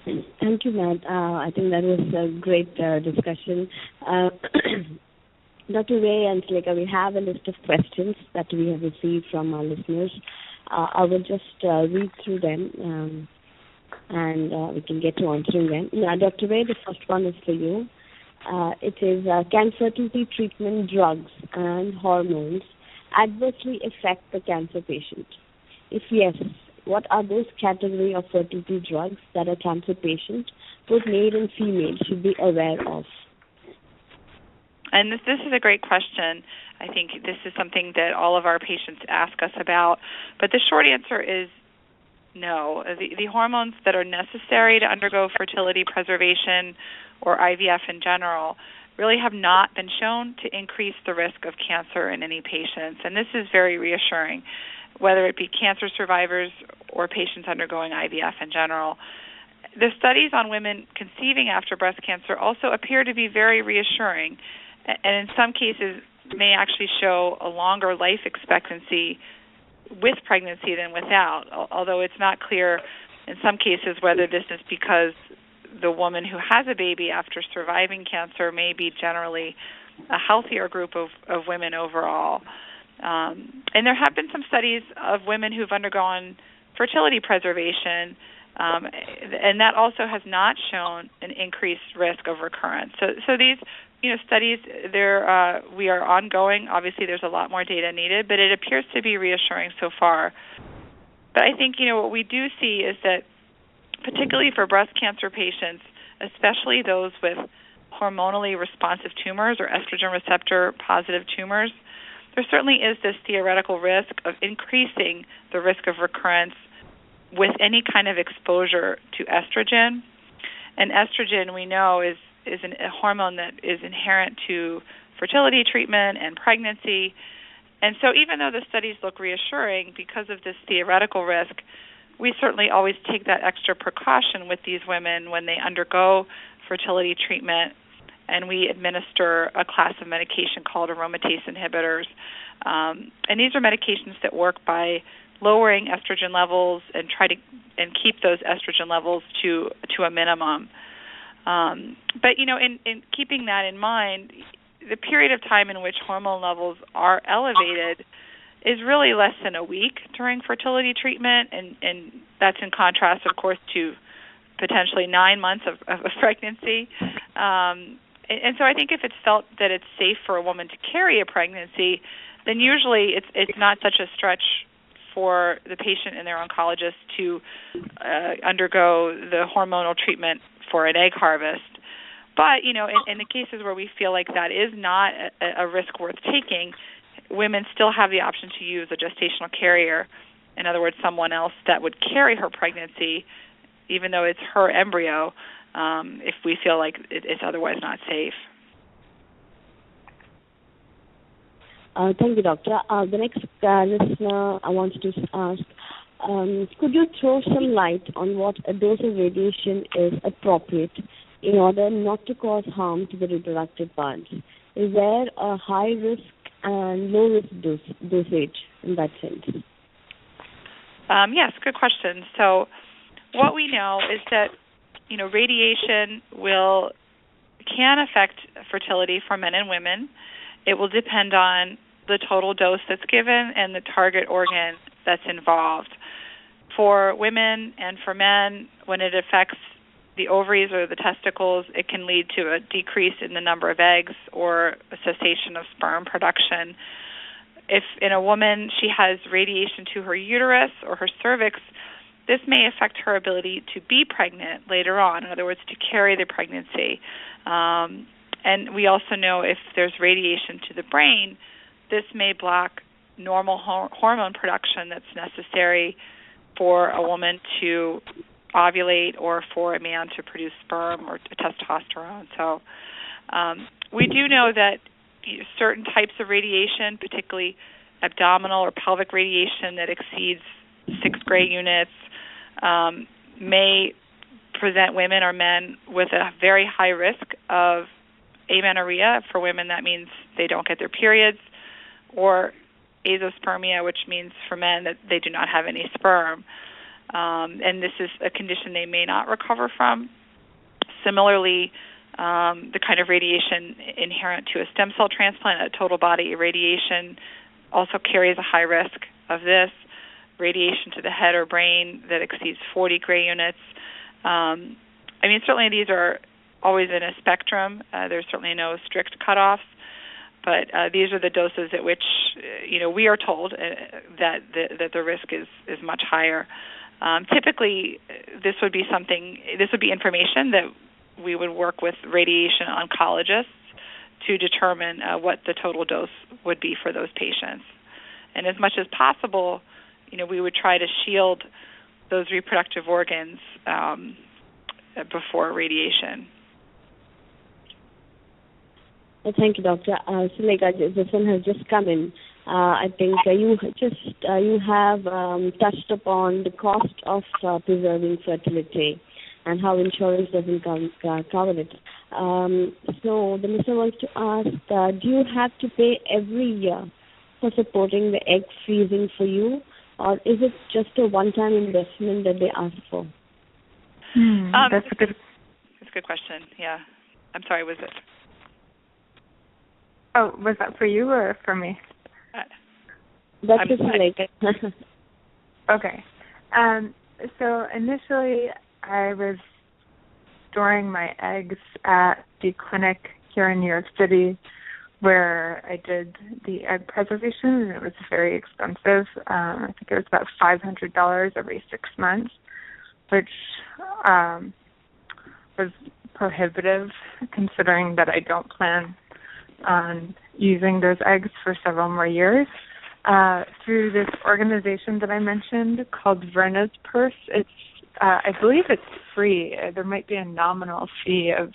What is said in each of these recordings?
Thank you, Matt. I think that was a great discussion. Dr. Ray and Suleika, we have a list of questions that we have received from our listeners. I will just read through them and we can get to answering them. Now, Dr. Ray, the first one is for you. It is, can fertility treatment drugs and hormones adversely affect the cancer patient? If yes, what are those category of fertility drugs that a cancer patient, both male and female, should be aware of? And this is a great question. I think this is something that all of our patients ask us about. But the short answer is no. The hormones that are necessary to undergo fertility preservation or IVF in general really have not been shown to increase the risk of cancer in any patients. And this is very reassuring, whether it be cancer survivors or patients undergoing IVF in general. The studies on women conceiving after breast cancer also appear to be very reassuring, and in some cases may actually show a longer life expectancy with pregnancy than without, although it's not clear in some cases whether this is because the woman who has a baby after surviving cancer may be generally a healthier group of women overall. And there have been some studies of women who've undergone fertility preservation, and that also has not shown an increased risk of recurrence. So these studies, we are ongoing. Obviously, there's a lot more data needed, but it appears to be reassuring so far. But I think, what we do see is that particularly for breast cancer patients, especially those with hormonally responsive tumors or estrogen receptor positive tumors, there certainly is this theoretical risk of increasing the risk of recurrence with any kind of exposure to estrogen. And estrogen, we know, is a hormone that is inherent to fertility treatment and pregnancy. And so even though the studies look reassuring because of this theoretical risk, we certainly always take that extra precaution with these women when they undergo fertility treatment, and we administer a class of medication called aromatase inhibitors. And these are medications that work by lowering estrogen levels and keep those estrogen levels to a minimum. But in keeping that in mind, the period of time in which hormone levels are elevated is really less than a week during fertility treatment, and that's in contrast, of course, to potentially 9 months of pregnancy. And so I think if it's felt that it's safe for a woman to carry a pregnancy, then usually it's not such a stretch for the patient and their oncologist to undergo the hormonal treatment for an egg harvest. But, in the cases where we feel like that is not a risk worth taking, women still have the option to use a gestational carrier, in other words, someone else that would carry her pregnancy, even though it's her embryo, if we feel like it's otherwise not safe. Thank you, Doctor. The next listener I wanted to ask, could you throw some light on what a dose of radiation is appropriate in order not to cause harm to the reproductive parts? Is there a high risk and low risk dosage in that sense? Yes, good question. So what we know is that radiation can affect fertility for men and women. It will depend on the total dose that's given and the target organ that's involved. For women and for men, when it affects the ovaries or the testicles, it can lead to a decrease in the number of eggs or a cessation of sperm production. If in a woman she has radiation to her uterus or her cervix, this may affect her ability to be pregnant later on, in other words, to carry the pregnancy. And we also know if there's radiation to the brain, this may block normal hormone production that's necessary for a woman to ovulate or for a man to produce sperm or testosterone. So we do know that certain types of radiation, particularly abdominal or pelvic radiation that exceeds 6 gray units, may present women or men with a very high risk of amenorrhea. For women, that means they don't get their periods, or azoospermia, which means for men that they do not have any sperm. and this is a condition they may not recover from. Similarly, the kind of radiation inherent to a stem cell transplant, a total body irradiation, also carries a high risk of this. Radiation to the head or brain that exceeds 40 gray units. Certainly these are always in a spectrum. There's certainly no strict cutoffs, but these are the doses at which we are told that the risk is much higher. Typically, this would be information that we would work with radiation oncologists to determine what the total dose would be for those patients. And as much as possible, we would try to shield those reproductive organs before radiation. Well, thank you, Doctor. Suleika, this one has just come in. I think you have touched upon the cost of preserving fertility and how insurance doesn't cover it. So the listener wants to ask, do you have to pay every year for supporting the egg freezing for you, or is it just a one-time investment that they ask for? That's a good question. Yeah. I'm sorry, was it? Oh, was that for you or for me? That's just Suleika. Okay. So initially, I was storing my eggs at the clinic here in New York City where I did the egg preservation, and it was very expensive. I think it was about $500 every 6 months, which was prohibitive considering that I don't plan on using those eggs for several more years. Through this organization that I mentioned called Verna's Purse, I believe it's free. There might be a nominal fee of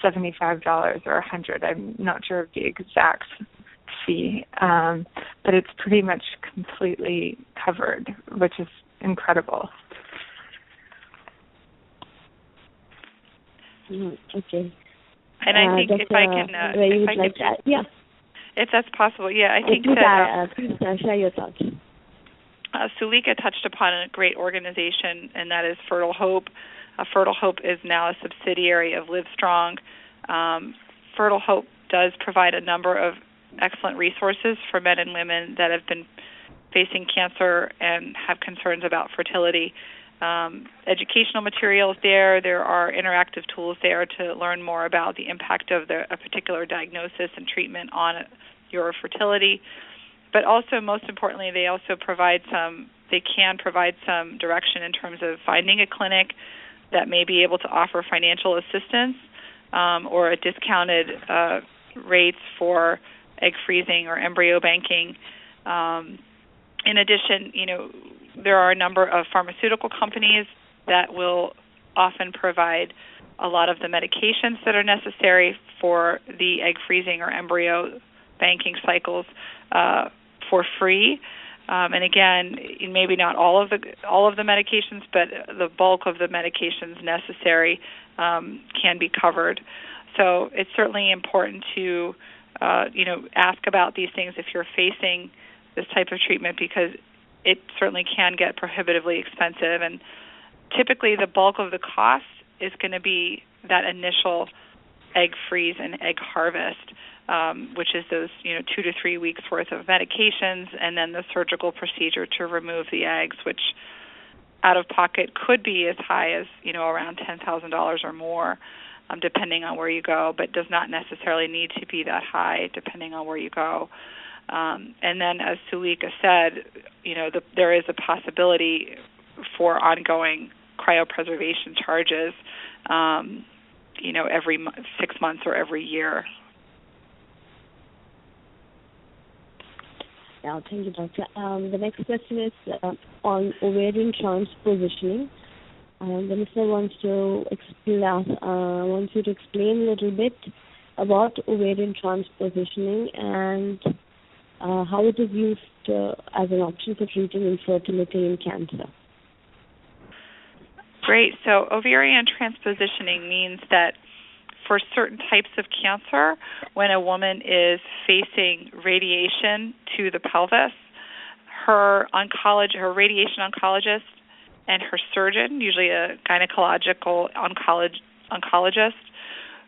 $75 or $100. I'm not sure of the exact fee, but it's pretty much completely covered, which is incredible. Okay. And I think if I can, yeah, if that's possible, I think please share your thoughts. Suleika touched upon a great organization, and that is Fertile Hope. Fertile Hope is now a subsidiary of Livestrong. Fertile Hope does provide a number of excellent resources for men and women that have been facing cancer and have concerns about fertility. Educational materials there. There are interactive tools there to learn more about the impact of a particular diagnosis and treatment on your fertility. But also, most importantly, they can provide some direction in terms of finding a clinic that may be able to offer financial assistance or a discounted rates for egg freezing or embryo banking. In addition, there are a number of pharmaceutical companies that will often provide a lot of the medications that are necessary for the egg freezing or embryo banking cycles for free. And again, maybe not all of the medications, but the bulk of the medications necessary can be covered. So it's certainly important to ask about these things if you're facing this type of treatment, because it certainly can get prohibitively expensive, and typically the bulk of the cost is going to be that initial egg freeze and egg harvest, which is those 2 to 3 weeks worth of medications, and then the surgical procedure to remove the eggs, which out of pocket could be as high as around $10,000 or more, depending on where you go, but does not necessarily need to be that high depending on where you go. And then, as Suleika said, there is a possibility for ongoing cryopreservation charges, every 6 months or every year. Yeah, thank you, Doctor. The next question is on ovarian transpositioning. The listener wants you to explain a little bit about ovarian transpositioning and how it is used as an option for treating infertility in cancer. Great. So ovarian transpositioning means that for certain types of cancer, when a woman is facing radiation to the pelvis, her radiation oncologist and her surgeon, usually a gynecological oncologist,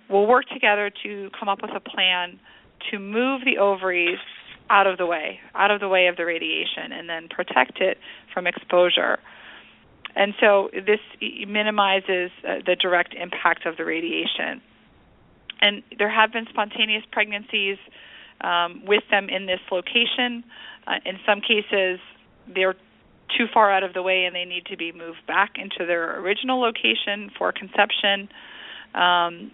will work together to come up with a plan to move the ovaries out of the way of the radiation, and then protect it from exposure. And so this minimizes the direct impact of the radiation. And there have been spontaneous pregnancies with them in this location. In some cases, they're too far out of the way and they need to be moved back into their original location for conception. And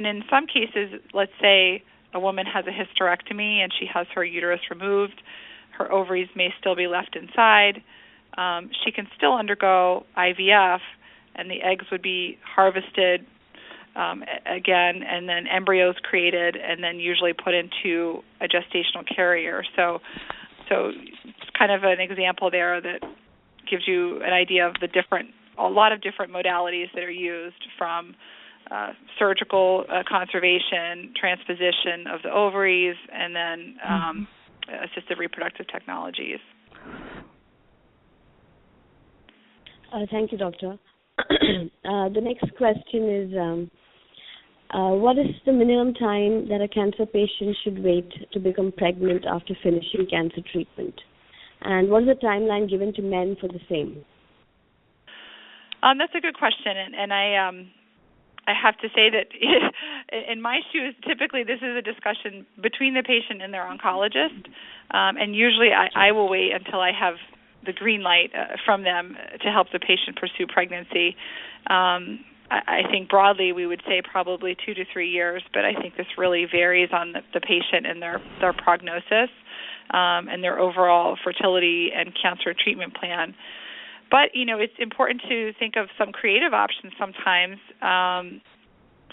in some cases, let's say a woman has a hysterectomy and she has her uterus removed, her ovaries may still be left inside. She can still undergo IVF, and the eggs would be harvested again, and then embryos created, and then usually put into a gestational carrier. So it's kind of an example there that gives you an idea of a lot of different modalities that are used, from surgical conservation, transposition of the ovaries, and then assisted reproductive technologies. Thank you, Doctor. The next question is, what is the minimum time that a cancer patient should wait to become pregnant after finishing cancer treatment? And what is the timeline given to men for the same? That's a good question, and I have to say that in my shoes, typically this is a discussion between the patient and their oncologist, and usually I will wait until I have the green light from them to help the patient pursue pregnancy. I think broadly we would say probably 2 to 3 years, but I think this really varies on the patient and their prognosis and their overall fertility and cancer treatment plan. But, it's important to think of some creative options sometimes.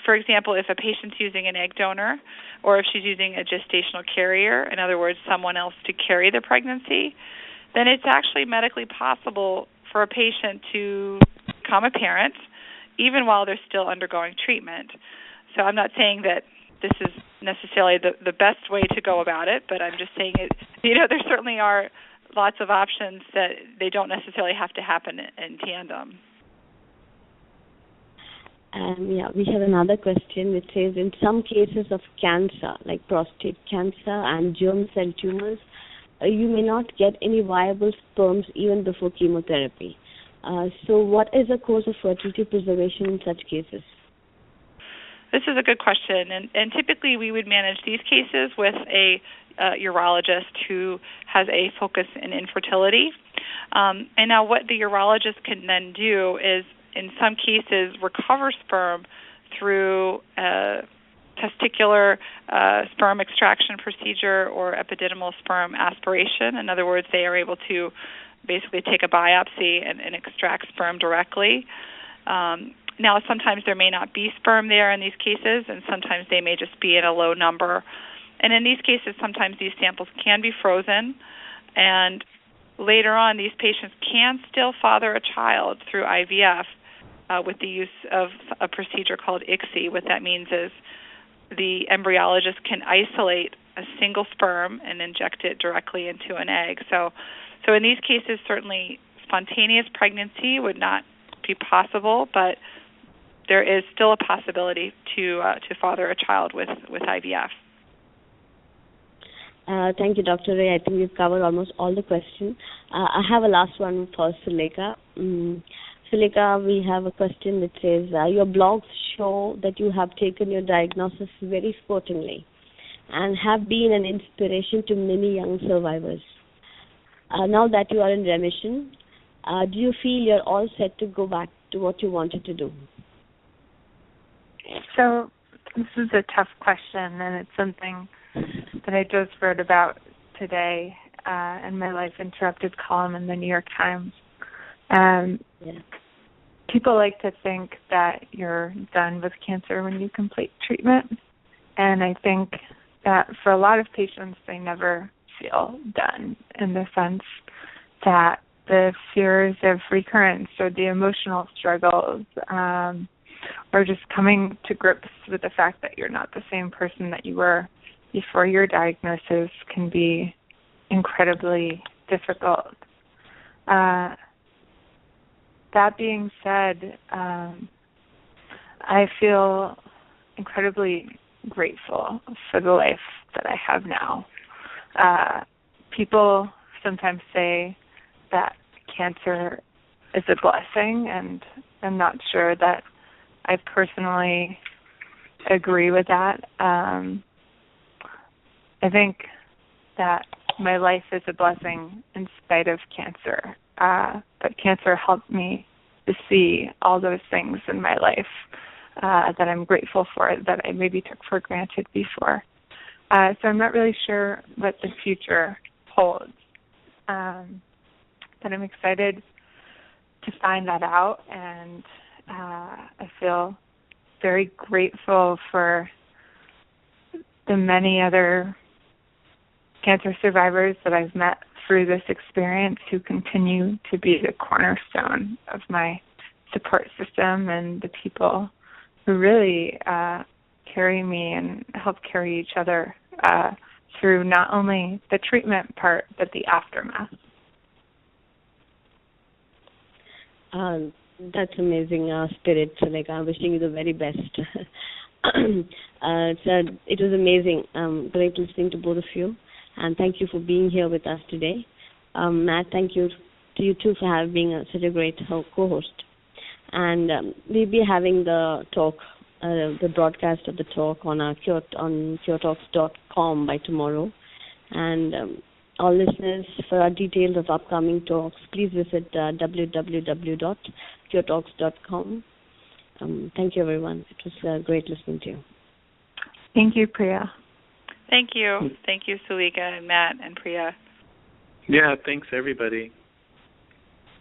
For example, if a patient's using an egg donor, or if she's using a gestational carrier, in other words, someone else to carry the pregnancy, then it's actually medically possible for a patient to become a parent even while they're still undergoing treatment. So I'm not saying that this is necessarily the best way to go about it, but I'm just saying there certainly are lots of options that they don't necessarily have to happen in tandem. We have another question which says, in some cases of cancer, like prostate cancer and germ cell tumors, you may not get any viable sperms even before chemotherapy. So what is the course of fertility preservation in such cases? This is a good question, and typically we would manage these cases with a urologist who has a focus in infertility. And now what the urologist can then do is, in some cases, recover sperm through testicular sperm extraction procedure or epididymal sperm aspiration. In other words, they are able to basically take a biopsy and extract sperm directly. Now, sometimes there may not be sperm there in these cases, and sometimes they may just be at a low number. And in these cases, sometimes these samples can be frozen, and later on, these patients can still father a child through IVF with the use of a procedure called ICSI. What that means is the embryologist can isolate a single sperm and inject it directly into an egg. So in these cases, certainly spontaneous pregnancy would not be possible, but there is still a possibility to father a child with IVF. Thank you, Dr. Reah. I think we've covered almost all the questions. I have a last one for Suleika. Suleika, we have a question that says, your blogs show that you have taken your diagnosis very sportingly and have been an inspiration to many young survivors. Now that you are in remission, do you feel you're all set to go back to what you wanted to do? So this is a tough question, and it's something that I just wrote about today in my Life Interrupted column in the New York Times. People like to think that you're done with cancer when you complete treatment, and I think that for a lot of patients, they never feel done, in the sense that the fears of recurrence or the emotional struggles or just coming to grips with the fact that you're not the same person that you were before your diagnosis can be incredibly difficult. that being said, I feel incredibly grateful for the life that I have now. People sometimes say that cancer is a blessing, and I'm not sure that I personally agree with that. I think that my life is a blessing in spite of cancer, but cancer helped me to see all those things in my life that I'm grateful for, that I maybe took for granted before. So I'm not really sure what the future holds, but I'm excited to find that out, and I feel very grateful for the many other cancer survivors that I've met through this experience who continue to be the cornerstone of my support system and the people who really carry me and help carry each other through not only the treatment part, but the aftermath. That's amazing spirit, Suleika. I'm wishing you the very best. It was amazing. Great listening to both of you. And thank you for being here with us today. Matt, thank you to you too for being such a great co-host. And we'll be having the talk, the broadcast of the talk on our on CureTalks.com by tomorrow. And all listeners, for our details of upcoming talks, please visit www.CureTalks.com. Thank you, everyone. It was great listening to you. Thank you, Priya. Thank you. Thank you, Suleika and Matt and Priya. Yeah, thanks, everybody.